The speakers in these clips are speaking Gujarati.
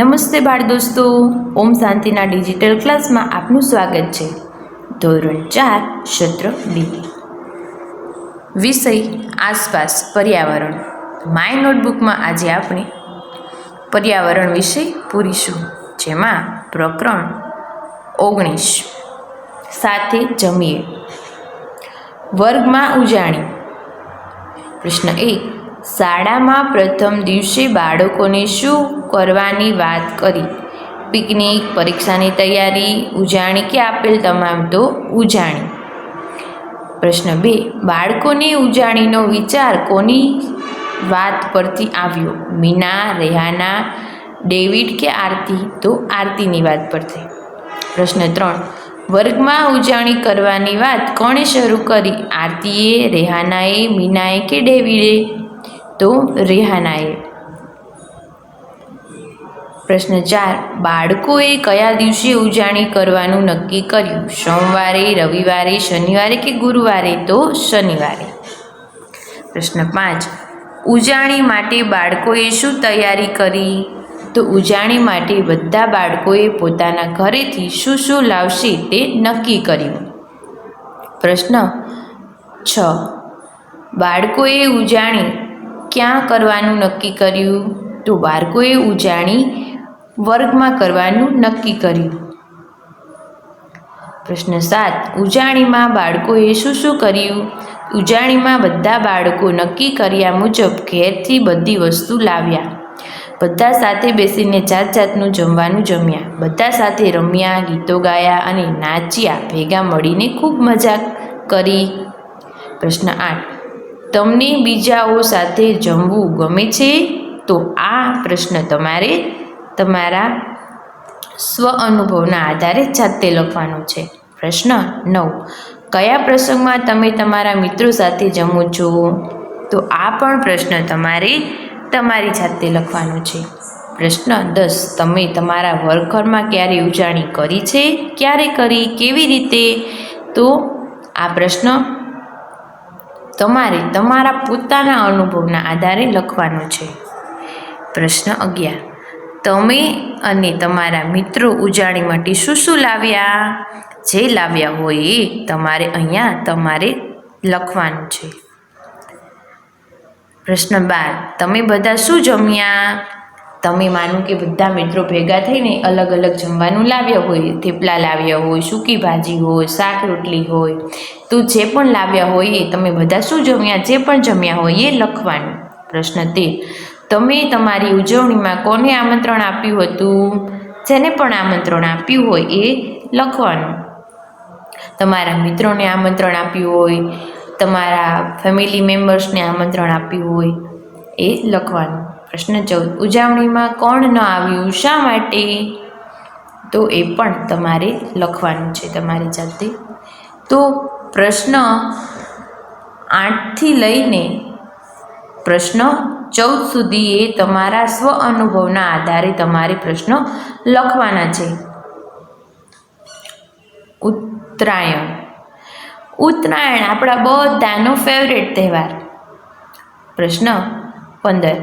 નમસ્તે બાળ દોસ્તો, ઓમ શાંતિના ડિજિટલ ક્લાસમાં આપનું સ્વાગત છે। ધોરણ 4 સત્ર 2 વિષય આસપાસ પર્યાવરણ। માય નોટબુકમાં આજે આપણે પર્યાવરણ વિષય પૂરીશું, જેમાં પ્રકરણ 19 સાથે જમીએ। વર્ગમાં ઉજાણી। પ્રશ્ન 1, શાળામાં પ્રથમ દિવસે બાળકોને શું કરવાની વાત કરી? પિકનિક, પરીક્ષાની તૈયારી, ઉજાણી કે આપેલ તમામ? તો ઉજાણી। પ્રશ્ન 2, બાળકોની ઉજાણીનો વિચાર કોની વાત પરથી આવ્યો? મીના, રેહાના, ડેવિડ કે આરતી? તો આરતીની વાત પરથી। પ્રશ્ન 3, વર્ગમાં ઉજાણી કરવાની વાત કોણે શરૂ કરી? આરતીએ, રેહાનાએ, મીનાએ કે ડેવિડે? તો રેહાનાએ। પ્રશ્ન 4, બાળકોએ કયા દિવસે ઉજાણી કરવાનું નક્કી કર્યું? સોમવારે, રવિવારે, શનિવારે કે ગુરુવારે? તો શનિવારે। પ્રશ્ન 5, ઉજાણી માટે બાળકોએ શું તૈયારી કરી? તો ઉજાણી માટે બધા બાળકોએ પોતાના ઘરેથી શું શું લાવશે તે નક્કી કર્યું। પ્રશ્ન 6, બાળકોએ ઉજાણી ક્યાં કરવાનું નક્કી કર્યું? તો બાળકોએ ઉજાણી વર્ગમાં કરવાનું નક્કી કર્યું। પ્રશ્ન 7, ઉજાણીમાં બાળકોએ શું શું કર્યું? ઉજાણીમાં બધા બાળકો નક્કી કર્યા મુજબ ઘેરથી બધી વસ્તુ લાવ્યા, બધા સાથે બેસીને જાત જાતનું જમવાનું જમ્યા, બધા સાથે રમ્યા, ગીતો ગાયા અને નાચ્યા, ભેગા મળીને ખૂબ મજા કરી। પ્રશ્ન 8, તમને બીજાઓ સાથે જમવું ગમે છે? તો આ પ્રશ્ન તમારે તમારા સ્વ અનુભવના આધારે જાતે લખવાનો છે। પ્રશ્ન 9, કયા પ્રસંગમાં તમે તમારા મિત્રો સાથે જમો છો? તો આ પણ પ્રશ્ન તમારે તમારી જાતે લખવાનો છે। પ્રશ્ન 10, તમે તમારા વર્ગખંડમાં ક્યારે ઉજાણી કરી છે? ક્યારે કરી? કેવી રીતે? તો આ પ્રશ્ન તમારે તમારા પોતાના અનુભવના આધારે લખવાનો છે। પ્રશ્ન 11, તમે અને તમારા મિત્રો ઉજાણી માટે શું શું લાવ્યા? જે લાવ્યા હોય એ તમારે અહીંયા તમારે લખવાનું છે। પ્રશ્ન 12, તમે બધા શું જમ્યા? તમે માનો કે બધા મિત્રો ભેગા થઈને અલગ અલગ જમવાનું લાવ્યા હોય, થેપલા લાવ્યા હોય, સૂકી ભાજી હોય, શાક રોટલી હોય, તો જે પણ લાવ્યા હોય એ તમે બધા શું જમ્યા? જે પણ જમ્યા હોય એ લખવાનું। પ્રશ્ન 13, તમે તમારી ઉજવણીમાં કોને આમંત્રણ આપ્યું હતું? જેને પણ આમંત્રણ આપ્યું હોય એ લખવાનું। તમારા મિત્રોને આમંત્રણ આપ્યું હોય, તમારા ફેમિલી મેમ્બર્સને આમંત્રણ આપ્યું હોય એ લખવાનું। પ્રશ્ન 14, ઉજવણીમાં કોણ ન આવ્યું? શા માટે? તો એ પણ તમારે લખવાનું છે તમારી જાતે। તો પ્રશ્ન 8થી લઈને પ્રશ્ન 14 સુધી એ તમારા સ્વ અનુભવના આધારે તમારે પ્રશ્નો લખવાના છે। ઉત્તરાયણ। ઉત્તરાયણ આપણા બધાનો ફેવરેટ તહેવાર। પ્રશ્ન 15,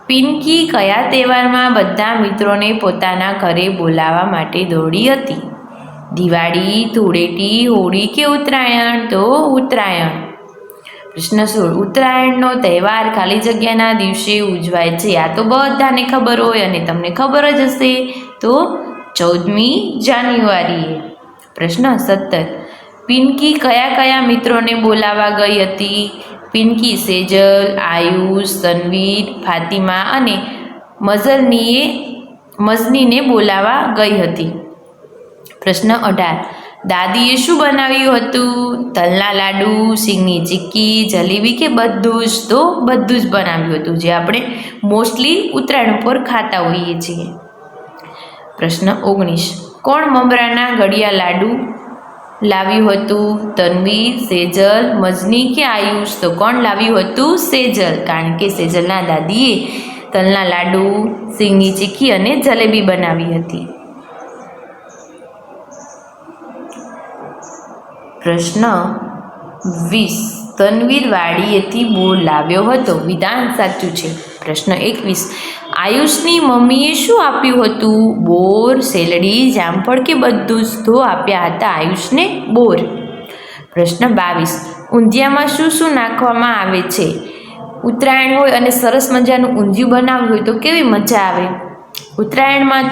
પિંકી કયા તહેવારમાં બધા મિત્રોને પોતાના ઘરે બોલાવવા માટે દોડી હતી? દિવાળી, ધૂળેટી, હોળી કે ઉત્તરાયણ? તો ઉત્તરાયણ। પ્રશ્ન 16, ઉત્તરાયણનો તહેવાર ખાલી જગ્યાના દિવસે ઉજવાય છે? આ તો બધાને ખબર હોય અને તમને ખબર જ હશે, તો 14મી જાન્યુઆરીએ। પ્રશ્ન 17, પિંકી કયા કયા મિત્રોને બોલાવવા ગઈ હતી? પિંકી સેજલ, આયુષ, તનવીર, ફાતિમા અને મજનીને બોલાવવા ગઈ હતી। પ્રશ્ન 18, દાદીએ શું બનાવ્યું હતું? તલના લાડુ, સિંગની ચીક્કી, જલેબી કે બધું જ? તો બધું જ બનાવ્યું હતું, જે આપણે મોસ્ટલી ઉત્તરાયણ ઉપર ખાતા હોઈએ છીએ। પ્રશ્ન 19, કોણ મમરાના ગળિયા લાડુ લાવ્યું હતું? તનવીર, સેજલ, મજની કે આયુષ? તો કોણ લાવ્યું હતું? સેજલ, કારણ કે સેજલના દાદીએ તલના લાડુ, સિંગની ચીક્કી અને જલેબી બનાવી હતી। પ્રશ્ન 20, તનવીર વાડીએથી બોર લાવ્યો હતો? વિધાન સાચું છે। પ્રશ્ન 21, આયુષની મમ્મીએ શું આપ્યું હતું? બોર, શેરડી, જામફળ કે બધું જ તો આપ્યા હતા આયુષને બોર. પ્રશ્ન 22. ઊંધિયામાં શું શું નાખવામાં આવે છે? ઉત્તરાયણ હોય અને સરસ મજાનું ઊંધિયું બનાવ્યું હોય તો કેવી મજા આવે? ઊંધિયામાં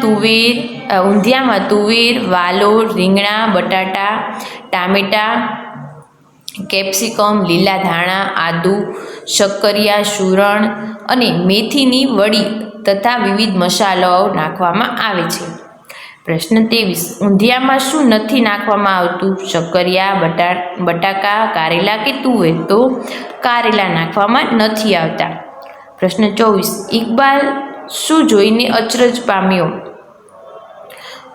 તુવેર, વાલોળ, રીંગણા, બટાટા, ટામેટાં, કેપ્સિકમ, લીલા ધાણા, આદુ, શક્કરિયા, સુરણ અને મેથીની વડી તથા વિવિધ મસાલાઓ નાખવામાં આવે છે. પ્રશ્ન 23. ઊંધિયામાં શું નથી નાખવામાં આવતું? શક્કરિયા, બટાકા, કારેલા કે તુવેર? તો કારેલા નાખવામાં નથી આવતા. પ્રશ્ન 24. ઇકબાલ શું જોઈને અચરજ પામ્યો?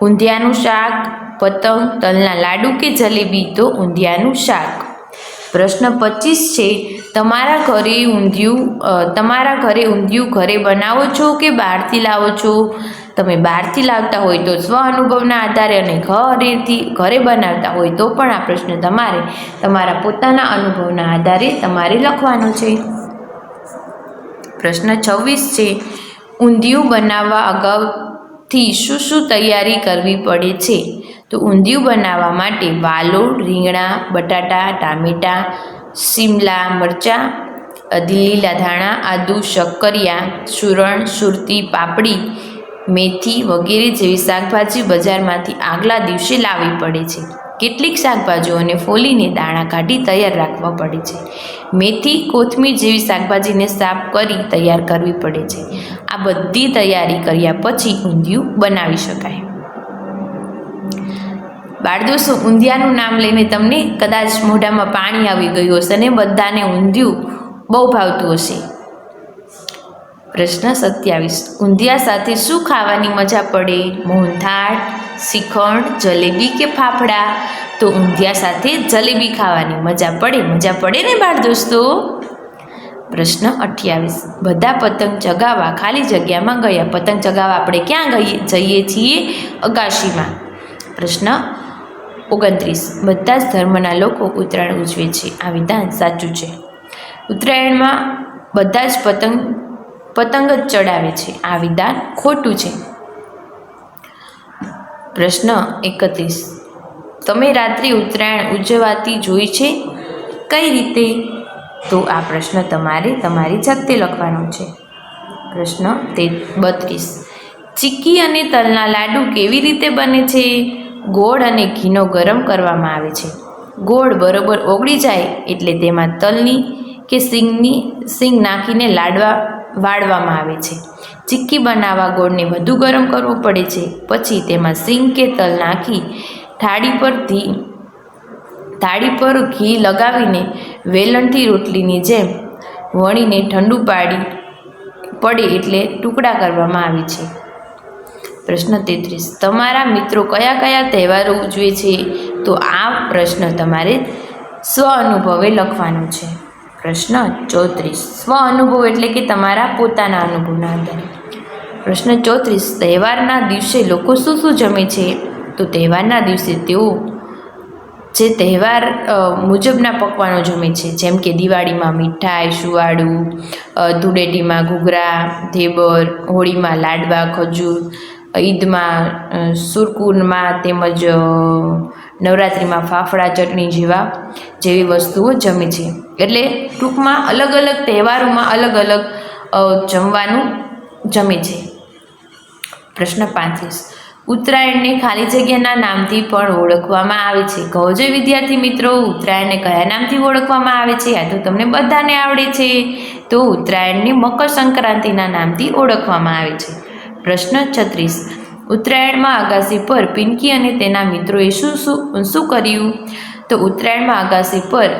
ઊંધિયાનું શાક, પતંગ, તલના લાડુ કે જલેબી? તો ઊંધિયાનું શાક. પ્રશ્ન 25 છે. તમારા ઘરે ઊંધિયું ઘરે બનાવો છો કે બહારથી લાવો છો? તમે બહારથી લાવતા હોય તો સ્વ અનુભવના આધારે અને ઘરે બનાવતા હોય તો પણ આ પ્રશ્ન તમારે તમારા પોતાના અનુભવના આધારે તમારે લખવાનો છે. પ્રશ્ન 26 છે. ઊંધિયું બનાવવા અગાઉથી શું શું તૈયારી કરવી પડે છે? તો ઊંધિયું બનાવવા માટે વાલોળ, રીંગણા, બટાટા, ટામેટાં, શિમલા મરચાં, લીલા ધાણા, આદુ, શક્કરિયા, સુરણ, સુરતી, પાપડી, મેથી વગેરે જેવી શાકભાજી બજારમાંથી આગલા દિવસે લાવવી પડે છે. કેટલીક શાકભાજીઓને ફોલીને દાણા કાઢી તૈયાર રાખવા પડે છે. મેથી, કોથમીર જેવી શાકભાજીને સાફ કરી તૈયાર કરવી પડે છે. આ બધી તૈયારી કર્યા પછી ઊંધિયું બનાવી શકાય. બાળદોસ્તો, ઊંધિયાનું નામ લઈને તમને કદાચ મોઢામાં પાણી આવી ગયું હશે અને બધાને ઊંધિયું બહુ ભાવતું હશે. પ્રશ્ન 27. ઊંધિયા સાથે શું ખાવાની મજા પડે? મોહનથાળ, શ્રીખંડ, જલેબી કે ફાફડા? તો ઊંધિયા સાથે જલેબી ખાવાની મજા પડે ને બાળદોસ્તો? પ્રશ્ન 28. બધા પતંગ ચગાવવા ખાલી જગ્યામાં ગયા. પતંગ ચગાવવા આપણે ક્યાં જઈએ છીએ? અગાશીમાં. પ્રશ્ન 29. બધા જ ધર્મના લોકો ઉત્તરાયણ ઉજવે છે. આ વિધાન સાચું છે. ઉત્તરાયણમાં બધા જ પતંગ જ ચડાવે છે. આ વિધાન ખોટું છે. પ્રશ્ન 31. તમે રાત્રે ઉત્તરાયણ ઉજવાતી જોઈ છે? કઈ રીતે? તો આ પ્રશ્ન તમારે તમારી જાતે લખવાનો છે. પ્રશ્ન 32. ચીક્કી અને તલના લાડુ કેવી રીતે બને છે? ગોળ અને ઘીનો ગરમ કરવામાં આવે છે. ગોળ બરોબર ઓગળી જાય એટલે તેમાં તલની કે સિંગ નાખીને વાળવામાં આવે છે. ચીક્કી બનાવવા ગોળને વધુ ગરમ કરવો પડે છે. પછી તેમાં સિંગ કે તલ નાખી થાળી પર ઘી લગાવીને વેલણથી રોટલીની જેમ વણીને ઠંડુ પડે એટલે ટુકડા કરવામાં આવે છે. પ્રશ્ન 33. તમારા મિત્રો કયા કયા તહેવારો ઉજવે છે? તો આ પ્રશ્ન તમારે સ્વ અનુભવે લખવાનો છે. પ્રશ્ન 34. સ્વ અનુભવ એટલે કે તમારા પોતાના અનુભવના આધારે. પ્રશ્ન 34. તહેવારના દિવસે લોકો શું શું જમે છે? તો તહેવારના દિવસે તેઓ જે તહેવાર મુજબના પકવાનો જમે છે. જેમ કે દિવાળીમાં મીઠાઈ, સુવાળું, ધૂળેટીમાં ઘૂઘરા, ધેબર, હોળીમાં લાડવા, ખજૂર, ઈદમાં સુરકુરમાં તેમજ નવરાત્રિમાં ફાફડા, ચટણી જેવી વસ્તુઓ જમે છે. એટલે ટૂંકમાં અલગ અલગ તહેવારોમાં અલગ અલગ જમવાનું જમે છે. પ્રશ્ન 35. ઉત્તરાયણને ખાલી જગ્યાના નામથી પણ ઓળખવામાં આવે છે. કહો જો વિદ્યાર્થી મિત્રો, ઉત્તરાયણને કયા નામથી ઓળખવામાં આવે છે? આ તો તમને બધાને આવડે છે. તો ઉત્તરાયણને મકર સંક્રાંતિના નામથી ઓળખવામાં આવે છે. પ્રશ્ન 36. ઉત્તરાયણમાં અગાસી પર પિંકી અને તેના મિત્રોએ શું કર્યું? તો ઉત્તરાયણમાં અગાસી પર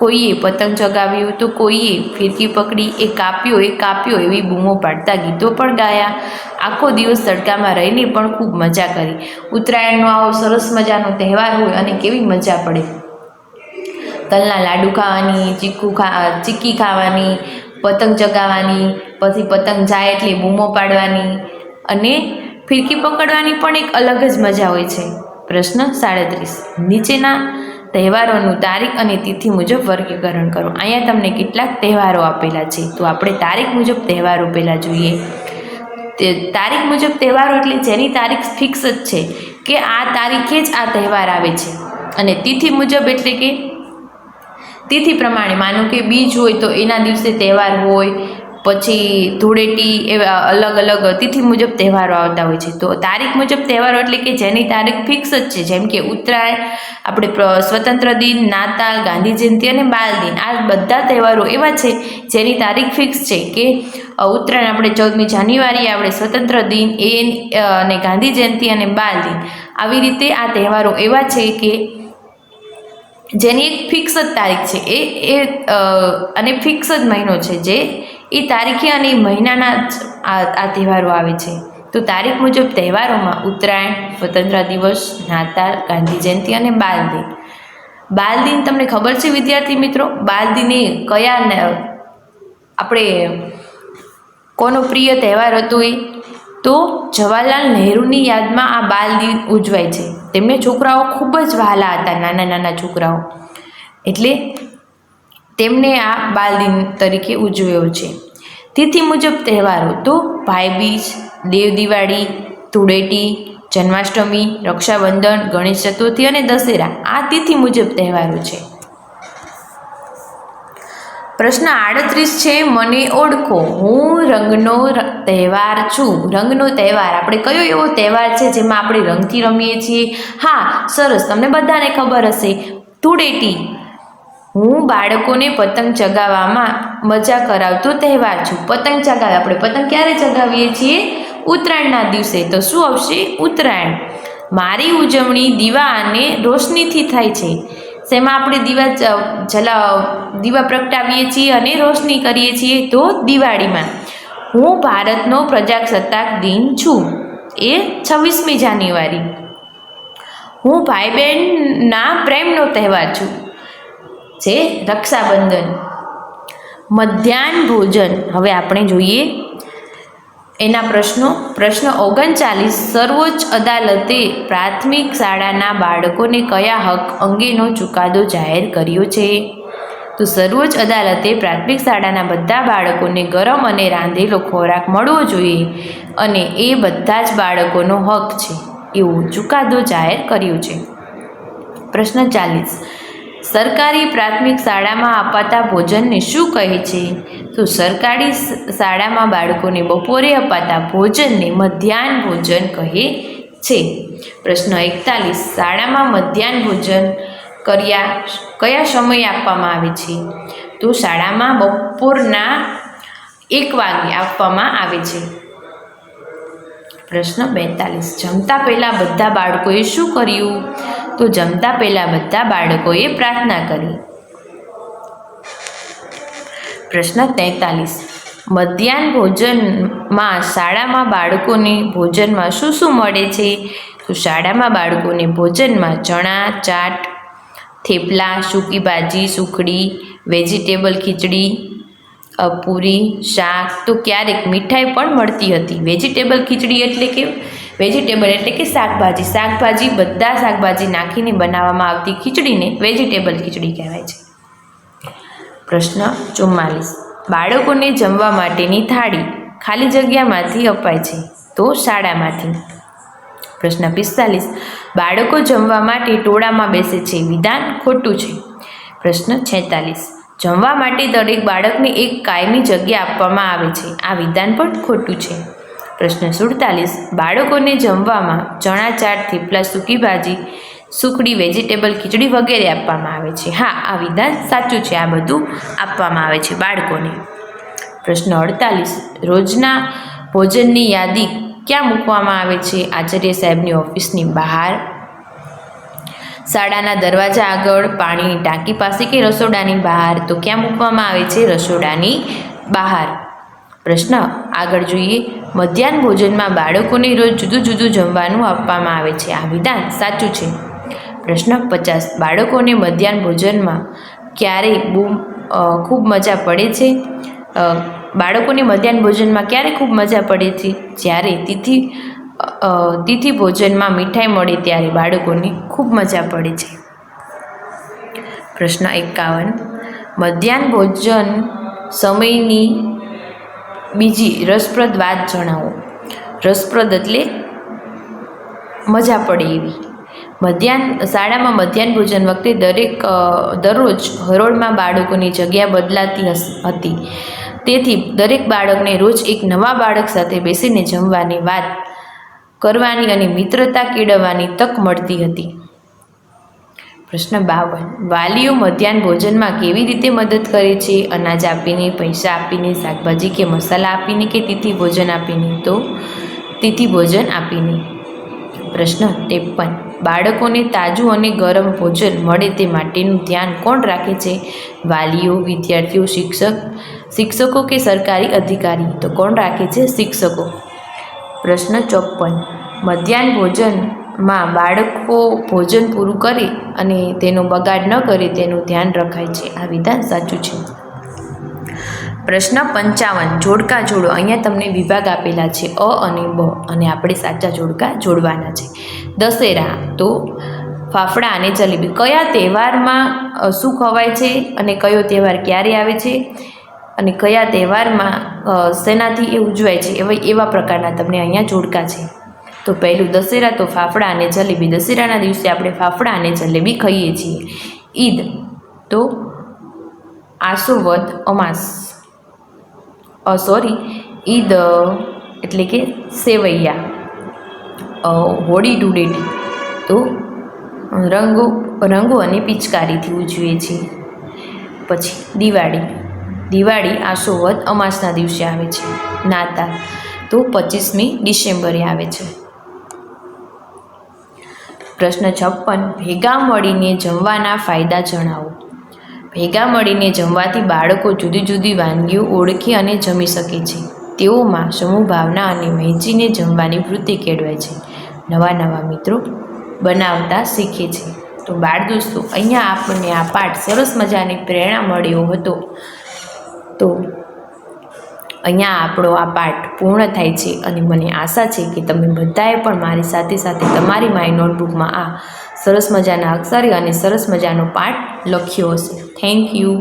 કોઈએ પતંગ ચગાવ્યું તો કોઈએ ફિરકી પકડી, એ કાપ્યો એવી બૂમો પાડતા ગીતો પણ ગાયા. આખો દિવસ તડકામાં રહીને પણ ખૂબ મજા કરી. ઉત્તરાયણનો આવો સરસ મજાનો તહેવાર હોય અને કેવી મજા પડે. તલના લાડુ ખાવાની, ચીક્કી ખાવાની, પતંગ ચગાવવાની, પછી પતંગ જાય એટલે બૂમો પાડવાની અને ફિરકી પકડવાની પણ એક અલગ જ મજા હોય છે. પ્રશ્ન 37. તહેવારોનું તારીખ અને તિથિ મુજબ વર્ગીકરણ કરો. અહીંયા તમને કેટલાક તહેવારો આપેલા છે, તો આપણે તારીખ મુજબ તહેવારો પહેલાં જોઈએ. તારીખ મુજબ તહેવારો એટલે જેની તારીખ ફિક્સ જ છે કે આ તારીખે જ આ તહેવાર આવે છે. અને તિથિ મુજબ એટલે કે તિથિ પ્રમાણે, માનો કે બીજ હોય તો એના દિવસે તહેવાર હોય, પછી ધૂળેટી, એવા અલગ અલગ તિથિ મુજબ તહેવારો આવતા હોય છે. તો તારીખ મુજબ તહેવારો એટલે કે જેની તારીખ ફિક્સ જ છે, જેમ કે ઉત્તરાયણ, આપણે સ્વતંત્ર દિન, નાતાલ, ગાંધી જયંતિ અને બાલ દિન, આ બધા તહેવારો એવા છે જેની તારીખ ફિક્સ છે. કે ઉત્તરાયણ આપણે 14મી જાન્યુઆરી આપણે સ્વતંત્ર દિન અને ગાંધી જયંતિ અને બાલ દિન, આવી રીતે આ તહેવારો એવા છે કે જેની એક ફિક્સ જ તારીખ છે અને ફિક્સ જ મહિનો છે, જે એ તારીખે અને મહિનાના જ આ તહેવારો આવે છે. તો તારીખ મુજબ તહેવારોમાં ઉત્તરાયણ, સ્વતંત્ર દિવસ, નાતાલ, ગાંધી જયંતિ અને બાલ દિન. બાલ દિન તમને ખબર છે વિદ્યાર્થી મિત્રો, બાલ દિન એ કયા આપણે કોનો પ્રિય તહેવાર હતો? એ તો જવાહરલાલ નહેરુની યાદમાં આ બાલ દિન ઉજવાય છે. તેમને છોકરાઓ ખૂબ જ વહાલા હતા, નાના નાના છોકરાઓ, એટલે તેમને આ બાલ દિન તરીકે ઉજવ્યો છે. તિથિ મુજબ તહેવારો તો ભાઈબીજ, દેવ દિવાળી, ધૂળેટી, જન્માષ્ટમી, રક્ષાબંધન, ગણેશ ચતુર્થી અને દશેરા, આ તિથિ મુજબ તહેવારો છે. પ્રશ્ન 38 છે, મને ઓળખો. હું રંગનો તહેવાર છું. રંગનો તહેવાર આપણે કયો એવો તહેવાર છે જેમાં આપણે રંગથી રમીએ છીએ? હા, સરસ, તમને બધાને ખબર હશે, ધૂળેટી. હું બાળકોને પતંગ ચગાવવામાં મજા કરાવતો તહેવાર છું. પતંગ ચગાવે, આપણે પતંગ ક્યારે ચગાવીએ છીએ? ઉત્તરાયણના દિવસે. તો શું આવશે? ઉત્તરાયણ. મારી ઉજવણી દીવા અને રોશનીથી થાય છે. શેમાં આપણે દીવા પ્રગટાવીએ છીએ અને રોશની કરીએ છીએ? તો દિવાળીમાં. હું ભારતનો પ્રજાસત્તાક દિન છું. એ 26મી જાન્યુઆરી. હું ભાઈ બહેનના પ્રેમનો તહેવાર છું, જે રક્ષાબંધન. મધ્યાહન ભોજન, હવે આપણે જોઈએ એના પ્રશ્નો. પ્રશ્ન 39, સર્વોચ્ચ અદાલતે પ્રાથમિક શાળાના બાળકોને કયા હક અંગેનો ચુકાદો જાહેર કર્યો છે? તો સર્વોચ્ચ અદાલતે પ્રાથમિક શાળાના બધા બાળકોને ગરમ અને રાંધેલો ખોરાક મળવો જોઈએ અને એ બધા જ બાળકોનો હક છે એવો ચુકાદો જાહેર કર્યો છે. પ્રશ્ન 40, સરકારી પ્રાથમિક શાળામાં અપાતા ભોજનને શું કહે છે? તો સરકારી શાળામાં બાળકોને બપોરે અપાતા ભોજનને મધ્યાહન ભોજન કહે છે. પ્રશ્ન 41, શાળામાં મધ્યાહન ભોજન કયા સમયે આપવામાં આવે છે? તો શાળામાં બપોરના 1 વાગે આપવામાં આવે છે. પ્રશ્ન 42, જમતા પહેલાં બધા બાળકોએ શું કર્યું? તો જમતા પહેલાં બધા બાળકોએ પ્રાર્થના કરી. પ્રશ્ન 43, મધ્યાહન ભોજનમાં શાળામાં બાળકોને ભોજનમાં શું શું મળે છે? તો શાળામાં બાળકોને ભોજનમાં ચણા, ચાટ, થેપલા, સૂકી ભાજી, સુખડી, વેજીટેબલ ખીચડી, પૂરી, શાક, તો ક્યારેક મીઠાઈ પણ મળતી હતી. વેજીટેબલ ખીચડી એટલે કે શાકભાજી, બધા શાકભાજી નાખીને બનાવવામાં આવતી ખીચડીને વેજીટેબલ ખીચડી કહેવાય છે. પ્રશ્ન 44, બાળકોને જમવા માટેની થાળી ખાલી જગ્યામાંથી અપાય છે? તો શાળામાંથી. પ્રશ્ન 45, બાળકો જમવા માટે ટોળામાં બેસે છે. વિધાન ખોટું છે. પ્રશ્ન 46, જમવા માટે દરેક બાળકને એક કાયમી જગ્યા આપવામાં આવે છે. આ વિધાન પણ ખોટું છે. પ્રશ્ન 47, બાળકોને જમવામાં ચણા, ચાટ, થેપલા, સૂકી ભાજી, સુખડી, વેજીટેબલ ખીચડી વગેરે આપવામાં આવે છે. હા, આ વિધાન સાચું છે. આ બધું આપવામાં આવે છે બાળકોને. પ્રશ્ન 48, રોજના ભોજનની યાદી ક્યાં મૂકવામાં આવે છે? આચાર્ય સાહેબની ઓફિસની બહાર, શાળાના દરવાજા આગળ, પાણીની ટાંકી પાસે કે રસોડાની બહાર? તો ક્યાં મૂકવામાં આવે છે? રસોડાની બહાર. પ્રશ્ન આગળ જોઈએ. મધ્યાહન ભોજનમાં બાળકોને રોજ જુદું જુદું જમવાનું આપવામાં આવે છે. આ વિધાન સાચું છે. પ્રશ્ન 50, બાળકોને મધ્યાહન ભોજનમાં ક્યારે ખૂબ મજા પડે છે? બાળકોને મધ્યાહન ભોજનમાં ક્યારે ખૂબ મજા પડે છે? જ્યારે તિથિ ભોજનમાં મીઠાઈ મળે ત્યારે બાળકોને ખૂબ મજા પડે છે. પ્રશ્ન 51. મધ્યાહન ભોજન સમયની બીજી રસપ્રદ વાત જણાવો. રસપ્રદ એટલે મજા પડે એવી. શાળામાં મધ્યાહન ભોજન વખતે દરરોજ હરોળમાં બાળકોની જગ્યા બદલાતી હતી. તેથી દરેક બાળકને રોજ એક નવા બાળક સાથે બેસીને જમવાની, વાત કરવાની અને મિત્રતા કેળવવાની તક મળતી હતી. પ્રશ્ન 52. વાલીઓ મધ્યાહન ભોજનમાં કેવી રીતે મદદ કરે છે? અનાજ આપીને, પૈસા આપીને, શાકભાજી કે મસાલા આપીને કે તિથિ ભોજન આપીને? તો તિથિ ભોજન આપીને. પ્રશ્ન 53. બાળકોને તાજું અને ગરમ ભોજન મળે તે માટેનું ધ્યાન કોણ રાખે છે? વાલીઓ, વિદ્યાર્થીઓ, શિક્ષકો કે સરકારી અધિકારી? તો કોણ રાખે છે? શિક્ષકો. પ્રશ્ન 54. મધ્યાહન ભોજનમાં બાળકો ભોજન પૂરું કરે અને તેનો બગાડ ન કરે તેનું ધ્યાન રખાય છે. આ વિધાન સાચું છે. પ્રશ્ન 55. જોડકા જોડો. અહીંયા તમને વિભાગ આપેલા છે અ અને બ, અને આપણે સાચા જોડકા જોડવાના છે. દશેરા તો ફાફડા અને જલેબી. કયા તહેવારમાં શું ખવાય છે અને કયો તહેવાર ક્યારે આવે છે અને કયા તહેવારમાં શેનાથી એ ઉજવાય છે, એવા પ્રકારના તમને અહીંયા જોડકા છે. તો પહેલું દશેરા તો ફાફડા અને જલેબી. દશેરાના દિવસે આપણે ફાફડા અને જલેબી ખાઈએ છીએ. ઈદ તો આસો વદ અમાસ. ઈદ એટલે કે સેવૈયા. હોળી ધૂળેટી તો રંગો અને પિચકારીથી ઉજવીએ છીએ. પછી દિવાળી આસો વદ અમાસના દિવસે આવે છે. નાતાલ તો 25મી ડિસેમ્બરે આવે છે. પ્રશ્ન 56. ભેગા મળીને જમવાના ફાયદા જણાવો. ભેગા મળીને જમવાથી બાળકો જુદી જુદી વાનગીઓ ઓળખી અને જમી શકે છે. તેઓમાં સમૂહ ભાવના અને વહેંચીને જમવાની વૃત્તિ કેળવાય છે. નવા મિત્રો બનાવતા શીખે છે. તો બાળ દોસ્તો, અહીંયા આપણને આ પાઠ સરસ મજાની પ્રેરણા મળ્યો હતો. તો અહીંયા આપણો આ પાઠ પૂર્ણ થાય છે અને મને આશા છે કે તમે બધાએ પણ મારી સાથે સાથે તમારી માય નોટબુકમાં આ સરસ મજાના અક્ષરે અને સરસ મજાનો પાઠ લખ્યો હશે. Thank you.